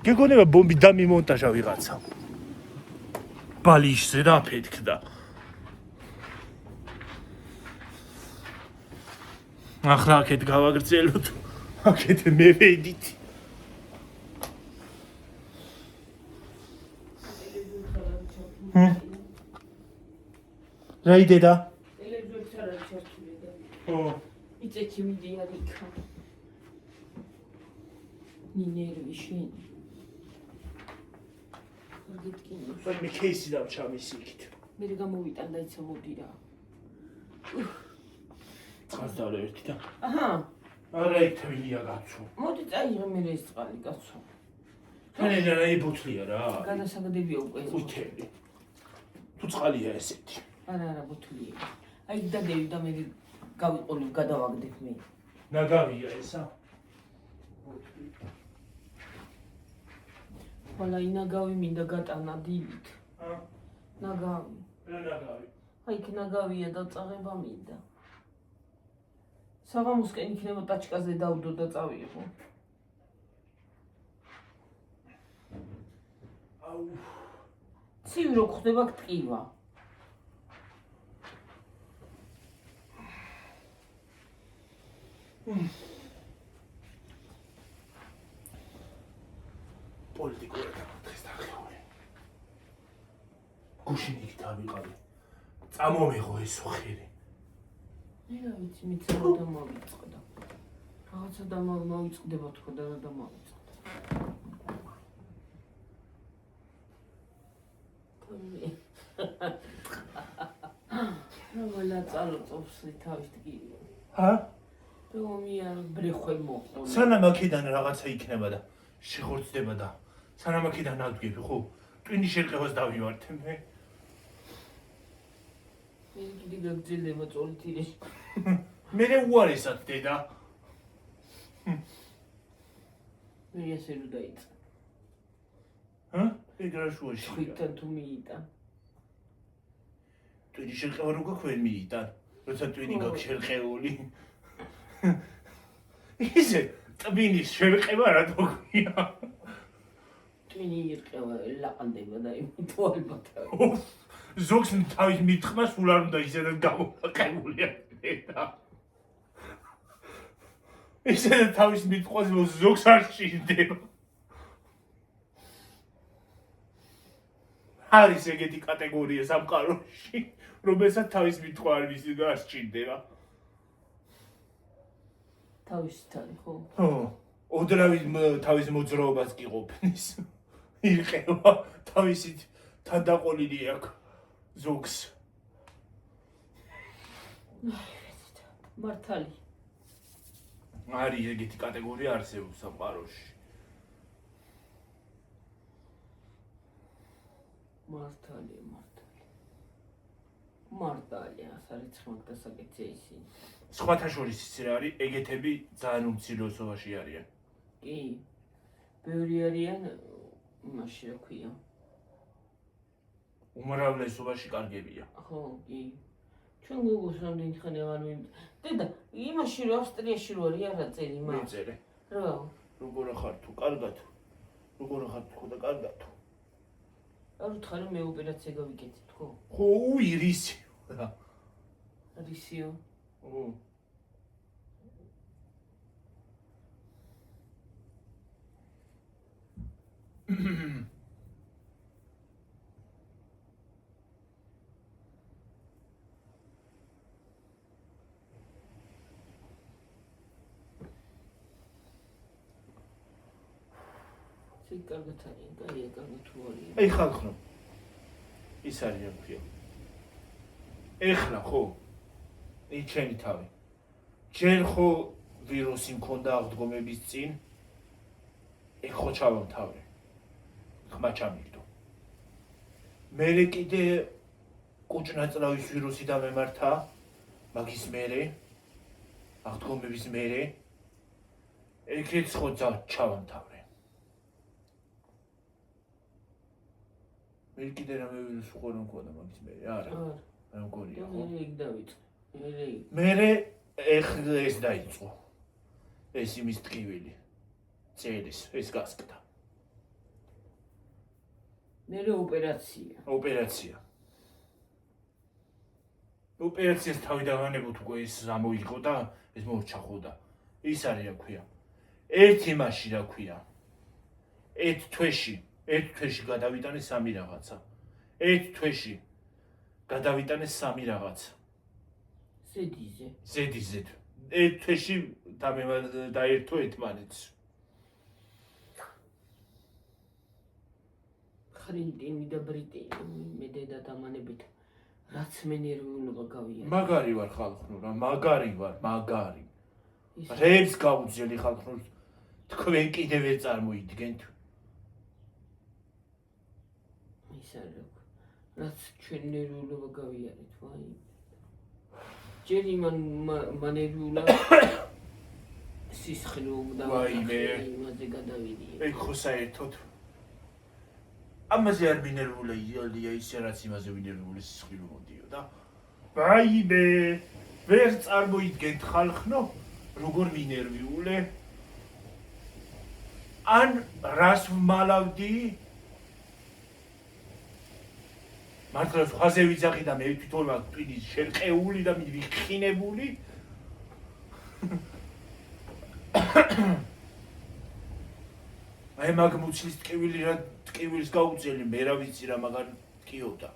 გეგონება ბომბი დამიმონტაჟა ვიღაცა. ბალიჟზე დაფეთქდა. ახლა აქეთ გავაგრძელოთ. აქეთ მე ვედით. რა იდედა? ტელევიზორს არ არის ჩართული და ო, იწექი მიდიან იქა. ნინერვი შენ. გიტკინო. მე кейსი დავჩამის იქით. მე გამოვიტან და იცა მოდი რა. წყალს დავle ერთი და. აჰა. არა იქ თბილია კაცო. მოდი წაიღე მე ეს წყალი კაცო. ხანენა რა იბუთლია რა. გადასაგდებია უკვე. ყვითელი. თუ წყალია ესეთი. არა ბუთლია. აი დადევი და მე გავიყოლი გადავაგდებ მე. ნაგავია ესა. ხოლა ინაგავი მინდა გატანა დილით. ნაგავი. რა ნაგავი? აი იქ ნაგავია და წაღება მინდა. საღამოსკენ იქნება ტაჩკაზე დავდო და წავიღო. აუ. ცივი რო ხდება გტკივა. პოლიტიკურად დღეს დახეული. გუშინ იქ დავიყავი. წამომიღო ეს ხირი. მე რა ვიცი მიცა და მოვიწყდა. რაღაცა და მოვიწყდება თქო და რა და მოვიწყდა. რა წალოწობს თავის ტკივილი. ჰა? რომია ბრეხვე მოყოლ. სანამ აქედან რაღაცა იქნება და შეხორცდება და სანამ აქედან ავდგები, ხო? ტვინი შერყევას დავივართ მე. მე კიდე გაგძელდება წოლთირი. მე უარესად დედა. მე ესე რო დაიწყე. ჰა? ეგრაშუაში. ხვითან თუ მიიტან. ტვინი შერყევა რო გაქვენ მიიტან. როცა ტვინი გაქვს შერყეული. ისე ტვინის შერყევა რა თქია? ტვინი ირყევა ლაყანდება და იმით ალბათ. ზოგს თავის მithmas სულ არ უნდა ისედაც გამოვაყენულია და ისედაც თავის მithmas ზოგს არ ჭირდება. არის ეგეთი კატეგორია სამყაროში, რომელსაც თავის მithmas არ ვიცი და არ ჭირდება. თავისი თარი ხო? ხო, ოდრავის თავის მოძრაობას კი ყოფნის. ირყევა თავისით თანდაყოლილი აქვს. ზოგს მართალი არის ეგეთი კატეგორია არსებობს სამყაროში. მართალი ასარიცხმად გასაკეთე ისინი. სხვათა შორის ის რა არის, ეგეთები ძალიან უმცირესობაში არიან. კი. ბევრი არიან იმაში რა ქვია. უმრავლესობაში კარგებია. ხო, კი. ჩვენ გოგოს რამდენი ხანი აღარ მივიდა. დედა, იმაში რო ავსტრიაში რო არის არა წელი მაგ. მეწერე. რა? როგორ ხარ თუ კარგად? როგორ ხარ თუ და კარგად? არ ვთხარი მე ოპერაცია გავიკეთე თქო. ხო, უირისი. რა. რისიო? ო. ესე კარგად არის, კაია, კარგად თუ არის. აი ხალხო. ის არის რა ქვია. ეხლა ხო? ის ჩემი თავი. ჯერ ხო ვირუსი მქონდა აღდგომების წინ. ეხ ხო ჩავამთავრე. ხმა ჩამიგდო. მერე კიდე კუჭნაწლავის ვირუსი დამემართა. მაგის მერე აღდგომების მერე ეგეც ხო ჩავამთავრე. მე კიდე რამე ვირუსი ხო რომ მქონდა მაგის მერე? არა. მე მგონია ხო? ეგ დავიწყე. მერე ეხ ეს დაიწყო. ეს იმის ტკივილი. წელის ეს გასკდა. მერე ოპერაცია. ოპერაციას თავი დავანებოთ უკვე ეს ამოიღო და ეს მორჩა ხო და ის არის რა ქვია. ერთი მასში რა ქვია. ერთ თვეში გადავიტანე სამი რაღაცა. ერთ თვეში გადავიტანე სამი რაღაცა. ზედიზედ. ერთ თვეში დაერთო ერთმანეთს. ხრინტინი და ბრიტინი მე დედა დამანებით რაც მე ნერვიულობა გავიარე. მაგარი ვარ ხალხო რა, მაგარი. რებს გაუძელი ხალხო. თქვენ კიდევ ვერ წარმოიდგენთ. ის არის რაც ჩვენ ნერვიულობა გავიარეთ, ვაი. ჯერ იმან მანერვიულა სისხლო და იმაზე გადავიდი. ეგ ხო საერთოდ ამაზე არ მინერვულია ისე რაც იმაზე მინერვული სისხლი მომდიოდა. ვაიმე, ვერ წარმოიდგენთ ხალხო, როგორ მინერვიულე. ან რას ვმალავდი? მართლა ხაზე ვიძახი და მე თვითონ მაგ პირის შერყეული და მივიხინებული. აი მაგ მუცლის ტკივილის გაუძელი მე რა ვიცი რა მაგარ ტკიობდა.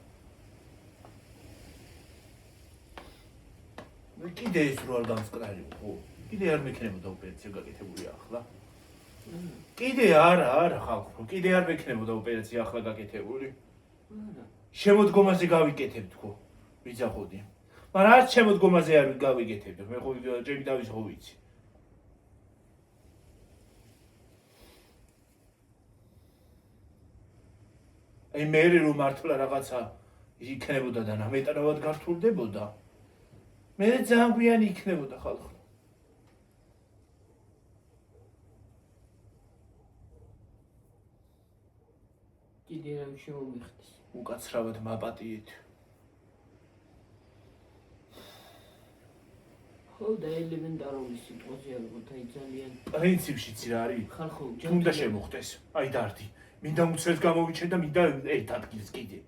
მე კიდე ეს რო არ გამსკრალი ხო? კიდე არ მექნებოდა ოპერაცია გაკეთებული ახლა. კიდე არა ხალხო, კიდე არ მექნებოდა ოპერაცია ახლა გაკეთებული. შემოდგომაზე გავიკეთებ თქო, ვიძახოდი. მაგრამ არც შემოდგომაზე არ გავიკეთებ, მე ხო ჩემი თავის ხო ვიცი. აი მე რომ მართლა რაღაცა იქნებოდა და ნამეტარავად გართულდებოდა. მე ძალიან გვიანი იქნებოდა ხალხო. კიდე რა შემომიხდეს. უკაცრავად მაპატიეთ. ხო და ელემენტარული სიტყვაზე ალბათ აი ძალიან პრინციპშიც რა არის? ხალხო უნდა შემოხდეს. აი დარდი. მინდა მუცელს გამოვიჩენ და მინდა ერთ ადგილს კიდე.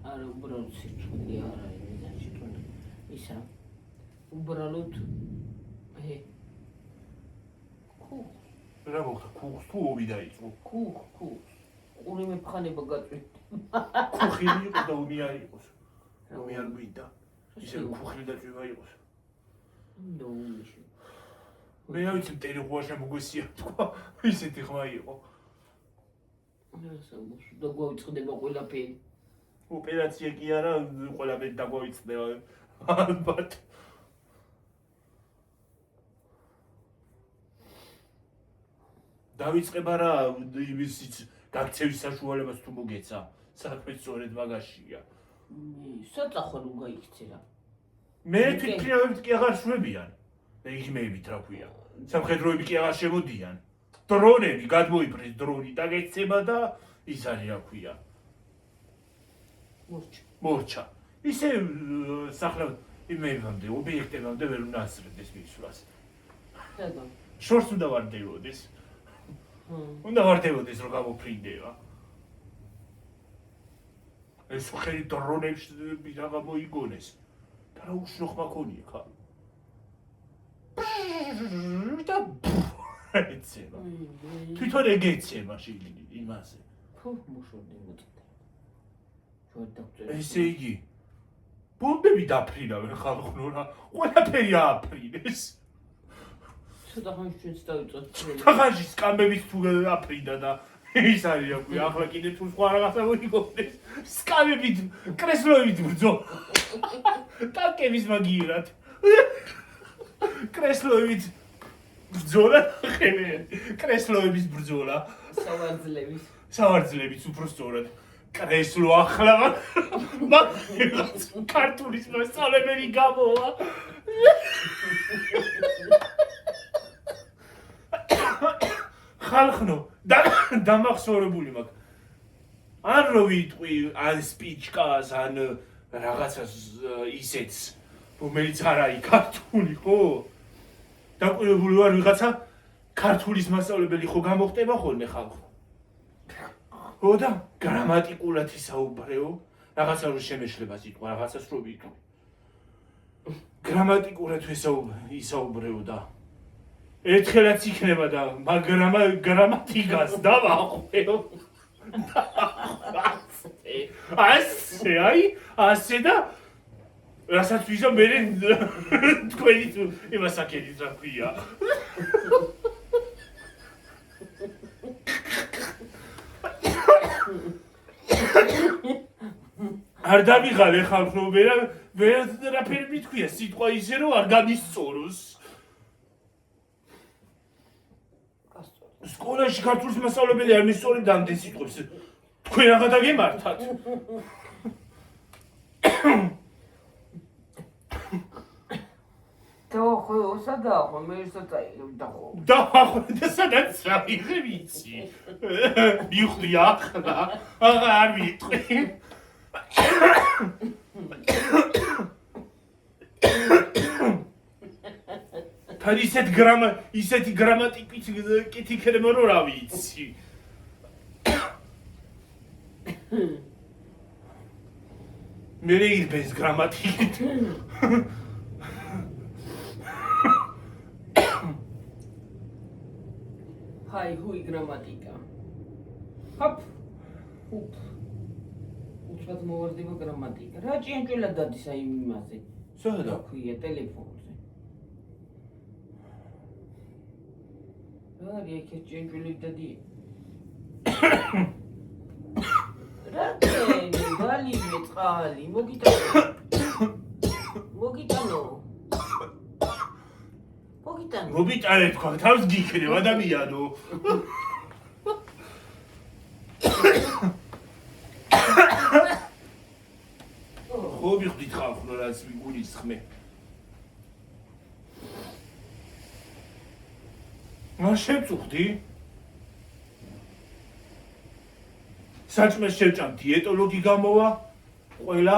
არა უბრალოდ სიტყვი არა იმედაში თუნ ისა უბრალოდ რა მოხდა? ქუხს თუ ომი დაიწყო? ქუხ ყური მეფხანება გაწვით. ქუხილი იყო და ომი არ იყოს. ომი არ გვინდა. ისე ქუხილი დაჭვება იყოს. მე რა ვიცი მტერი ხوار შემოგვესია თქვა. ისეთი ხმა იყო. და გვაიწყდება ყველაფერი. ოპერაცია კი არა, ყველაფერი დაგვაიწყდება. ალბათ. დავიწყება რა იმისიც გაქცევის საშუალებას თუ მოგეცა. საქმე სწორედ მაგაშია. საწახო რომ გაიქცე რა. მე თვითმფრინავებით კი აღარ შვებიან. ეგიმეებით რა ქვია. სამხედროები კი აღარ შემოდიან. დრონები გადმოიფრეს დრონი დაგეცემა და ის არის რა ქვია. მორჩა. ისე სახლა იმებამდე ობიექტებამდე ვერ უნდა ასწრდეს მისვლას. შორს უნდა ვარდებოდეს. უნდა ვარდებოდეს რომ გამოფრინდება. ეს ხელი დრონებში რაღა მოიგონეს. და რა უშნო ხმა ქონია ხა. და ეცემა. თვითონ ეგეცემა შეიძლება იმაზე. ხო მოშორდი მოწდა. ესე იგი ბომბები დაფრინავენ ხალხო რა. ყველაფერი ააფრინეს. ცოტა ხანში ჩვენც დავიწყოთ. თახანში სკამებით თუ აფრიდა და ის არის აკვი ახლა კიდე თუ სხვა რაღაცა მოიგონდეს სკამებით კრესლოებით ბრძო ტანკების მაგიერად კრესლოებით ბრძოლა ხენე კრესლოების ბრძოლა სავარძლების უფრო სწორად კრესლო ახლა მაგ ქართულის მასწავლებელი გამოვა ხალხნო დამახსოვრებული მაქვს ან რო ვიტყვი ან სპიჩკას ან რაღაცას ისეც რომელიც არ არის ქართული ხო დაკვირვებული ვარ ვიღაცა ქართულის მასწავლებელი ხო გამოხტება ხოლმე ხალხო ხო და გრამატიკულად ისაუბრეო რაღაცა რო შემეშლება სიტყვა რაღაცას რო ვიტყვი გრამატიკულად ისაუბრეო და ერთხელაც იქნება და მაგრამ გრამატიკას დავახვეო ასე აი ასე და რასაც ვიზო მე თქვენი იმას აკეთით რა ქვია არ დავიღალე ხალხო ვერაფერი მითქვია სიტყვა ისე რომ არ გამისწოროს სკოლაში ქართულის მასწავლებელი არ მისწორებს ამდენ სიტყვებს თქვენ რა გადაგემართათ ხო სადაა მე სადაა და სადაც რა ვიცი მივხვდი ახლა არ ვიტყვი თან ისეთი გრამატიკით კითხება რომ რა ვიცი მე ირბენს გრამატიკით Hai, hui gramatica. Hop. Up. Uțvat mă vărdeva gramatica. Ra ჭიანჭველა დადის აი იმაზე. სადა ქვია ტელეფონზე. რა არის ეს ჭიანჭველი დადი? რა კენი, ვალი მეწყალი, მოგიტანო. მოგიტანე თქვა თავს გიქნევ ადამიანო ხო ვიხდით ხალხო რაც ვიგულისხმე რა შეწუხდი საჭმეს შევჭამ დიეტოლოგი გამოვა ყველა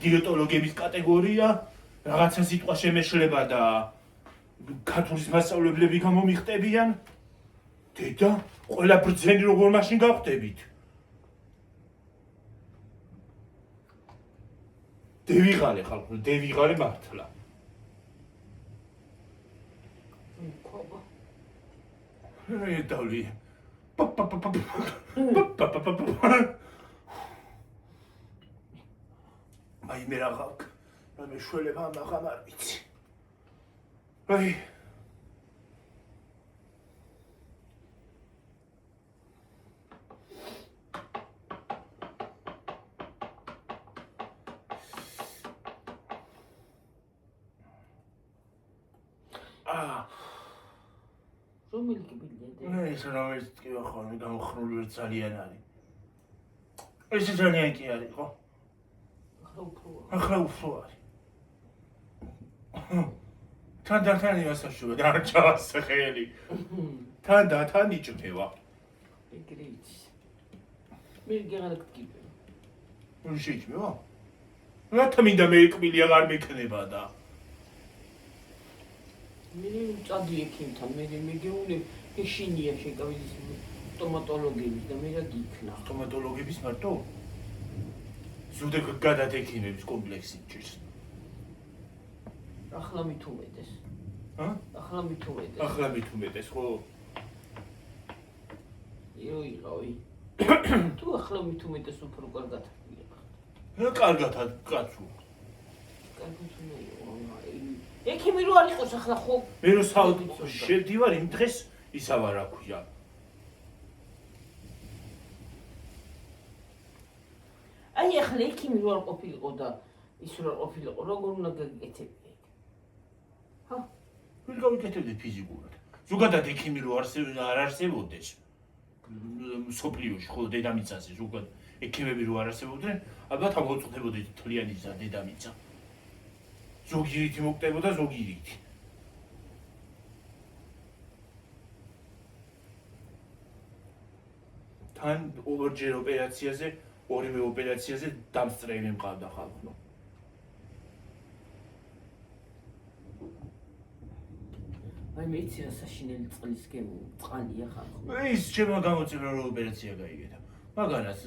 დიეტოლოგების კატეგორია რაღაცა სიტყვა შემეშლება და ქართულის მასწავლებლები გამომიხტებიან დედა ყველა ბრძენი როგორ მაშინ გავხდებით დევიღალე ხალხო დევიღალე მართლა დავლი აი მე რა ხალხ მე შველება მაგამ არ ვიცი. აი. რომელი კიბილია? ეს რომელიც ტკივა ხოლმე გამოხრული ვერ ძალიან არის. ეს ძალიან კი არის, ხო? ახლა უფრო არის. თან იასაშუა და არ ჩავასხელი. თან იჭრება. ეგრეიც. მე გერაკტკიპე. ნუ შეიჭმევა? რათა მინდა მე კბილი აღარ მექნება და მე წადი ექიმთან მე მეგეუნებ ეშინია შეკავის სტომატოლოგების და მე რა გიქნა სტომატოლოგების მარტო ზუდე გადადექიმების კომპლექსი ჭირს ახლა მithumedes ახლა მithumedes ხო იoi თუ ახლა მithumedes უფრო კარგად რა კარგად კაცო ექიმი რო არ იყოს ახლა ხო მე რო შევდივარ იმ დღეს ისა ვარ რა ქვია. აი ახლა ექიმი რო არ ყოფილიყო და ის რო არ ყოფილიყო, როგორ უნდა გაგიკეთებდი? ჰა, ვერ გავიკეთებდი ფიზიკურად. ზოგადად ექიმი რო არ არსებობდეს. სოფლიოში ხო დედამიწაზე ზოგადად ექიმები რო არ არსებობდნენ, ალბათ ამოუწოდებოდი თლიანი დედამიწა. ზოგი რითი მოკტებოდა, ზოგი რითი. თან ორჯერ ოპერაციაზე, ორივე ოპერაციაზე დამსწრები მყავდა ხალხო. აი მეცი ასაშინელი წყლის წყალია ხალხო. ის ჩემო გამოცემა რო ოპერაცია გაიგეთა. მაგანაც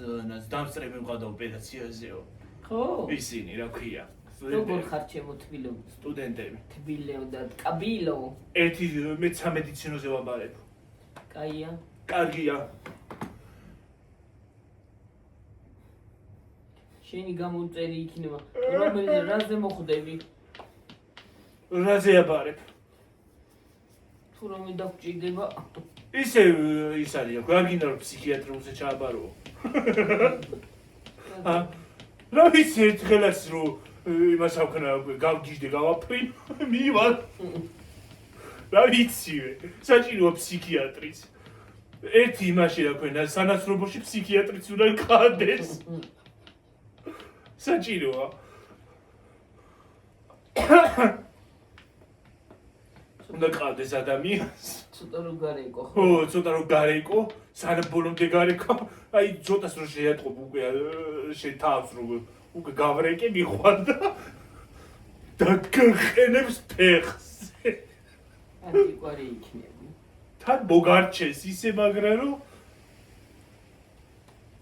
დამსწრები მყავდა ოპერაციაზეო. ხო? ისინი რა ქვია. როგორ ხარ ჩემო თბილო? სტუდენტები. თბილო და კაბილო. ერთი მე სამედიცინოზე ვაბარებ. კაია. კარგია. შენი გამოწერი იქნება. რაზე მოხვდები? რაზე აბარებ? თუ რომე დაგჭირდება? ისე ის არის, რა გინდა რომ ფსიქიატრიულზე ჩააბარო? რა ვიცი ერთხელაც რომ იმას ავქნა გავგიჟდე გავაფრინ მივარ. რა ვიცი საჭიროა ფსიქიატრიც. ერთი იმაში რა ქვია სანაცნობოში ფსიქიატრიც უნდა ყავდეს. საჭიროა. უნდა ყავდეს ადამიანს. ცოტა რო გარეკო. ხო, ცოტა რო გარეკო, სანამ ბოლომდე გარეკო, აი ცოტას რო შეატყობ უკვე შენ თავს რო უკვე გავრეკე მიხვანდა და გხენებს ფეხზე. ანტიკვარი იქნება. თან მოგარჩეს ისე მაგრა რომ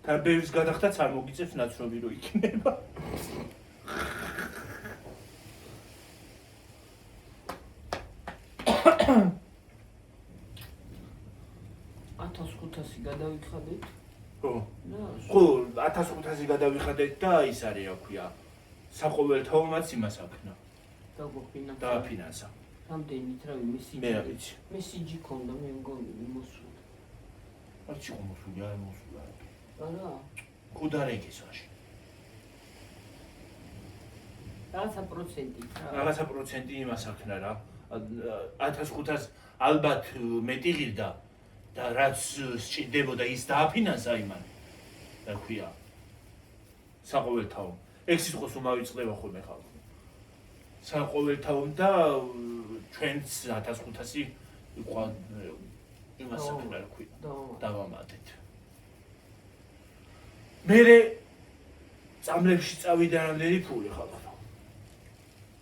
თან ბევრის გადახდაც არ მოგიწევს ნაცნობი რო იქნება. 1500 გადავიხადეთ. ხო. ხო, 1500 გადავიხადეთ და ის არის რა ქვია. საყოველთაომაც იმას აქნა. დააფინანსა. რამდენით რავი მესიჯი. მე რა ვიცი. მესიჯი ქონდა მე მგონი მოსულა. არ ჩიყო მოსული, არ მოსულა. არა. კუდარეკის ვაში. რაღაცა პროცენტი. რაღაცა პროცენტი იმას აქნა რა. 1500 ალბათ მეტი ღირდა და რაც სჭირდებოდა ის დააფინანსა იმან. რა ქვია. საყოველთაო. ეგ სიტყვას უმავიწყდება ხოლმე ხალხი. საყოველთაომ და ჩვენც 1500 იყო იმას აქნა რა ქვია. დავამატეთ. მერე წამლებში წავიდა რამდენი ფული ხალხო.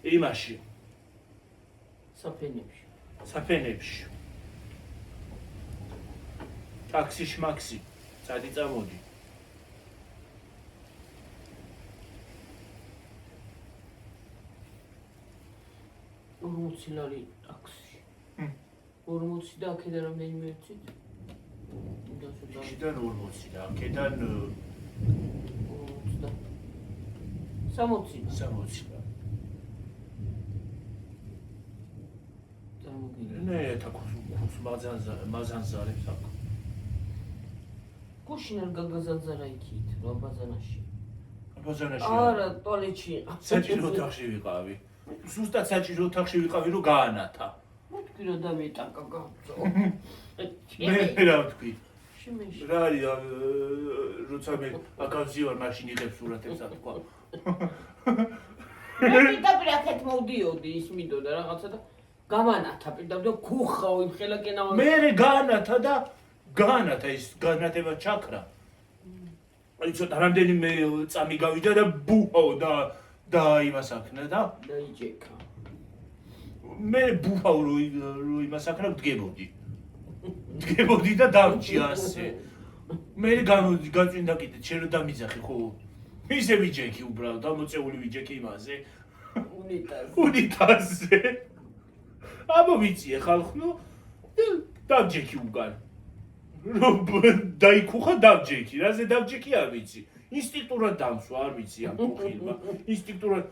იმაში საფენებში ტაქსი შმაქსი წადი წამოდი 40 ლარი ტაქსი 40 და აქედან რამდენი მივეცით? შიდან 40 და აქედან 60 ნე თა ქუს მაზანზარებს აქ. გუშინ არ გაგაზანზარა იქით, ბაზანაში. ბაზანაში. არა, ტუალეტში. საჭირო ოთახში ვიყავი. ზუსტად საჭირო ოთახში ვიყავი, რომ გაანათა. მეთქი რომ დამეტაკა გავწო. მე რა ვთქვი? შემეში. რა არის როცა მე აკავზი ვარ მაშინ იღებს სურათებს ათქვა. მე დაპირაკეთ მოვდიოდი ის მინდოდა რაღაცა და გამანათა პირდაპირ ქუხაო იმ ხელაკენაო მე გაანათა ის განათება ჩაქრა. აი ცოტა რამდენიმე წამი გავიდა და ბუჰაო და იმას აქნა და დაიჯექა. მე ბუჰაო რო იმას აქნა დგებოდი და დავჭი ასე. მე გაწვინდა კიდე შენ რო დამიძახი ხო? ისე ვიჯექი უბრალოდ დამოწეული ვიჯექი იმაზე. უნიტაზზე. აბა ვიცი ხალხო დავჯექი უგან. რომ დაიქუხა დავჯექი, რაზე დავჯექი არ ვიცი. ინსტინქტურად დამსვა არ ვიცი ამ ხილმა. ინსტინქტურად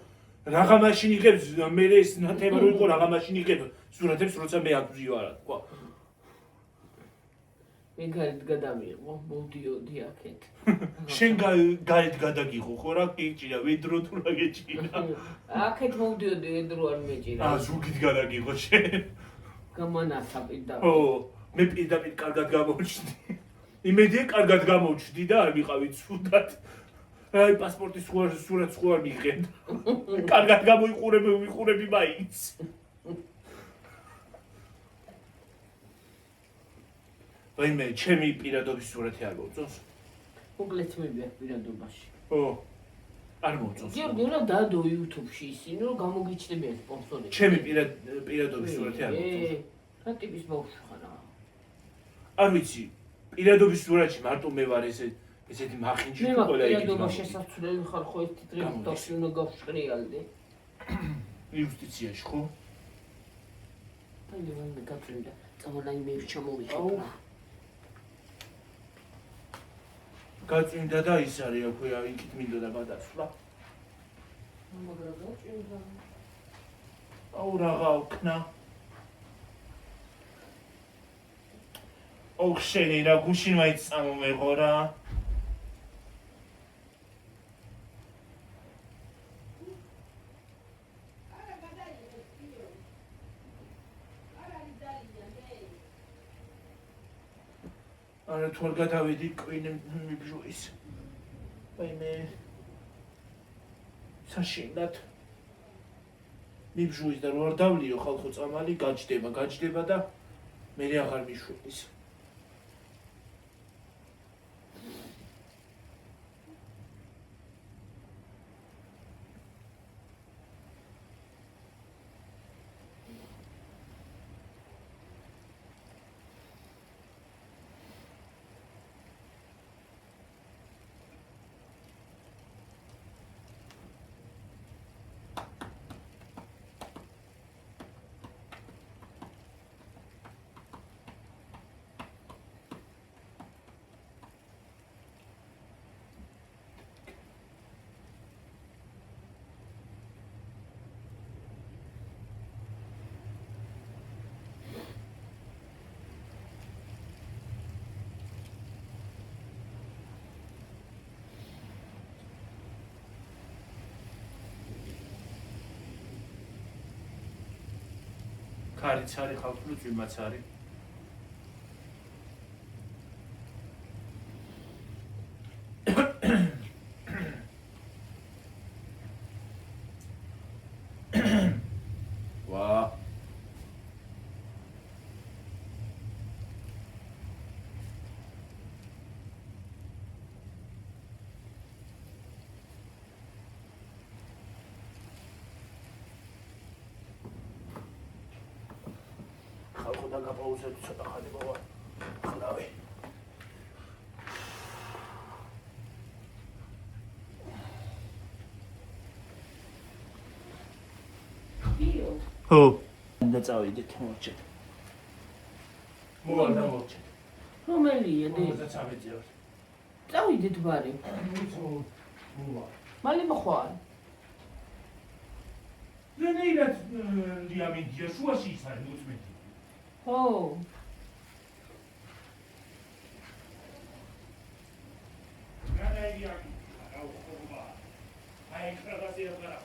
Რაღა მაშინ იღებს მე ეს თემა რო იყო რაღა მაშინ იღებ სურათებს როცა მე აქ ვზივარ თქვა. მე გარეთ გადამიღო, მოვდიოდი აქეთ. შენ გარეთ გადაგიღო ხო რა გიჭირა ვედრო თუ რა გეჭირა. აქეთ მოვდიოდი ვედრო არ მეჭირა. ზურგით გადაგიღო შენ. გამანათა პირდაპირ. ო, მე პირდაპირ კარგად გამოვჩდი. იმედია კარგად გამოვჩდი და არ ვიყავი ცუდად. აი პასპორტის სურათს ხო არ მიიღებ. კარგად ვიყურები მაინც. ვაიმე, ჩემი პირადობის სურათი არ მოვწონს. მოკლედ მივიარ პირადობაში. ო, არ მოვწონს. გიორგი, უნდა დადო YouTube-ში ისინი, რომ გამოგიჩნდებიან სპონსორები. ჩემი პირადობის სურათი არ მოვწონს. რა ტიპის ბავშვი ხარ? არ ვიცი, პირადობის სურათში მარტო მე ვარ ესეთი მახინჯი მე თუ ყველა იგი. პირადობა შესაძლებელი ხარ ხო ერთი დღე დავში უნდა გავშრიალდე. იუსტიციაში ხო? აი ლევანე გაწვიმდა. წამალაი მე ჩამოვიხე. გაწვიმდა და ის არის აქვე იქით მინდოდა გადასვლა. მაგრამ გაწვიმდა. აუ რაღა ვქნა. ოხ შენი რა გუშინ მაინც წამომეღო რა. არა თუ არ გადავედი კვინე მიბჟუის. ვაიმე. საშინლად. მიბჟუის და რო არ დავლიო ხალხო წამალი გაჯდება და მე აღარ მიშვენის. ხარიც არის ხალხური წვიმაც არის. ვა ხალხო დაგაპაუზეთ ცოტა ხანი მოვა ხლავი. ხო და წავიდეთ მოჩეთ. მოჩეთ. რომელია დე? 53 წელს. წავიდეთ ბარი. მალე მოხვალ. ნეირად დიამინდია შუაში ის არის მოწმეთი. ხო. განაირია. აუ ხობა. აი ხრაბასი აღარა.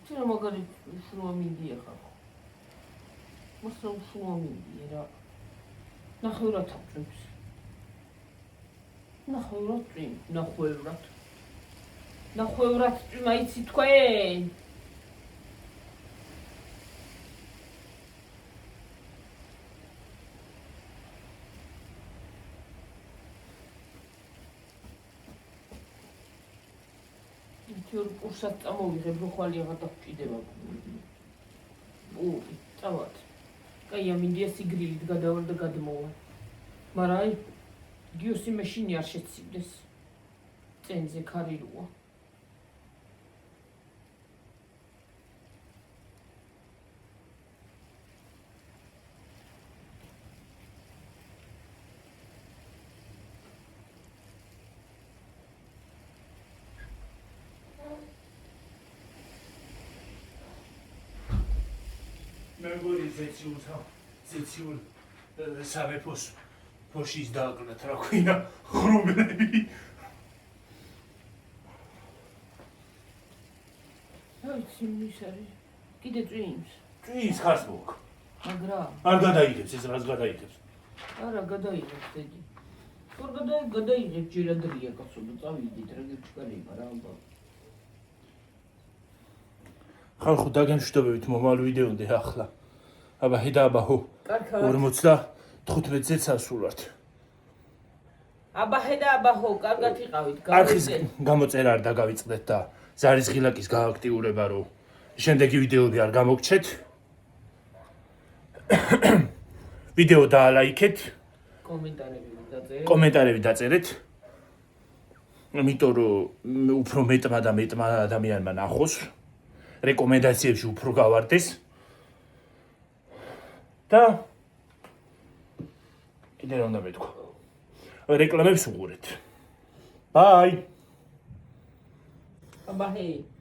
ჩერა მაგარი შუა მინდია ხარ. მოსო შუა მინდია რა. ნახევრად აწვიმს. ნახევრად წვიმ, ნახევრად. ნახევრად წვიმ აიცი თქვენ. თორ კურსად წამოვიღებ, რო ხვალ აღარ დაგჭიდება. ოი, წავალ. კაი, ამინდია სიგრილით გადავალ და გადმოვალ. მაგრამ აი გიოსი მეშინი არ შეცივდეს. წენზე ქარილოა. მეგორი ზეციურ სამეფოს ფოშის დააკნათ რა ქვია ხრუბლები. აი სიმის არის. კიდე წვიმს. წვის ხარს მოგ. მაგრა. არ გადაიგებს ეს რას გადაიგებს? არა გადაიღებს დედი. თორ გადაიღებს ჯერადრია კაცო და წავიდით რა გიჩქარება რა ამბავ. ხალხო დაგემშვიდობებით მომავალ ვიდეომდე ახლა. აბა ჰედა აბა ჰო. კარგად. 55-ზე წასულართ. აბა ჰედა აბა ჰო, კარგად იყავით. არხის გამოწერა არ დაგავიწყდეთ და ზარის ღილაკის გააქტიურება რომ შემდეგი ვიდეოები არ გამოგჩეთ. ვიდეო დაალაიქეთ, კომენტარები დაწერეთ. იმიტომ რომ უფრო მეტმა და მეტმა ადამიანმა ნახოს, რეკომენდაციებში უფრო გავარდეს. და კიდე რა უნდა მეთქვა? რეკლამებს უყურეთ. ბაი. აბა ჰეი.